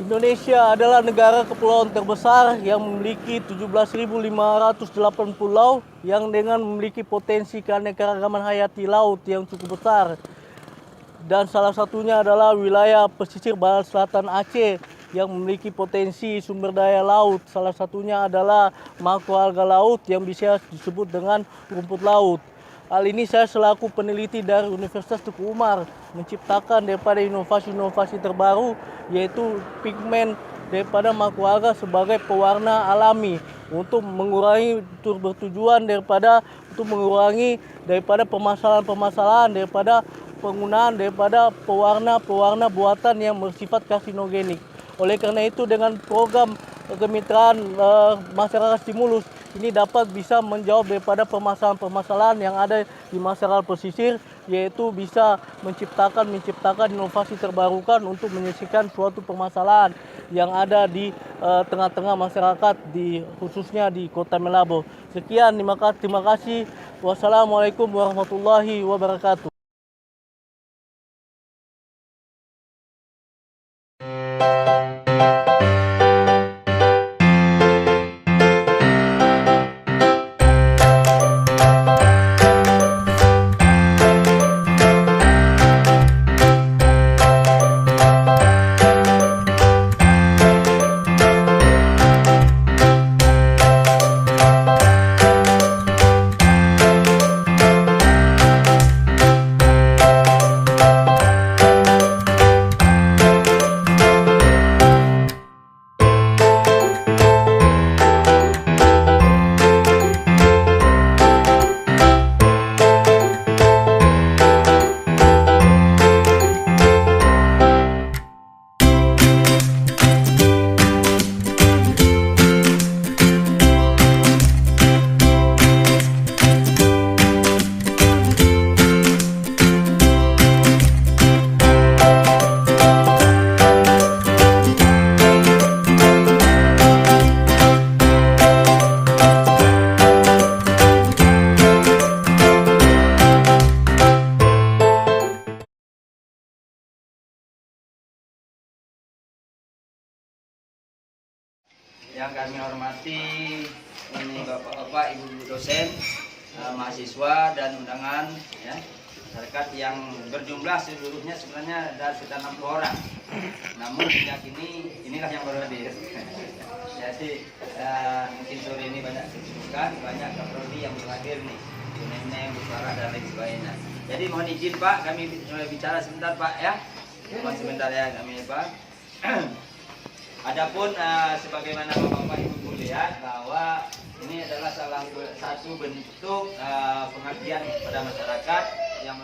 Indonesia adalah negara kepulauan terbesar yang memiliki 17.508 pulau yang dengan memiliki potensi keanekaragaman hayati laut yang cukup besar. Dan salah satunya adalah wilayah pesisir barat selatan Aceh yang memiliki potensi sumber daya laut. Salah satunya adalah makroalga laut yang bisa disebut dengan rumput laut. Hal ini saya selaku peneliti dari Universitas Teguh Umar menciptakan daripada inovasi-inovasi terbaru, yaitu pigmen daripada makroalga sebagai pewarna alami untuk mengurangi bertujuan daripada untuk mengurangi daripada permasalahan-permasalahan daripada penggunaan daripada pewarna-pewarna buatan yang bersifat karsinogenik. Oleh karena itu dengan program kemitraan masyarakat stimulus ini dapat bisa menjawab daripada permasalahan-permasalahan yang ada di masyarakat pesisir, yaitu bisa menciptakan inovasi terbarukan untuk menyelesaikan suatu permasalahan yang ada di tengah-tengah masyarakat, khususnya di Kota Melabo. Sekian, terima kasih. Wassalamualaikum warahmatullahi wabarakatuh. Yang kami hormati ini bapak-bapak, ibu-ibu dosen, mahasiswa dan undangan, ya, masyarakat yang berjumlah seluruhnya sebenarnya ada sekitar 60 orang. Namun hingga kini inilah yang baru hadir. Jadi mungkin sore ini banyak kesibukan, banyak kaprodi yang belum hadir nih, nenek, Bu Farah dan lain sebagainya. Jadi mohon izin Pak, kami bicara sebentar Pak ya, sebentar ya kami Pak. Adapun sebagaimana Bapak Ibu lihat bahwa ini adalah salah satu bentuk pengabdian pada masyarakat yang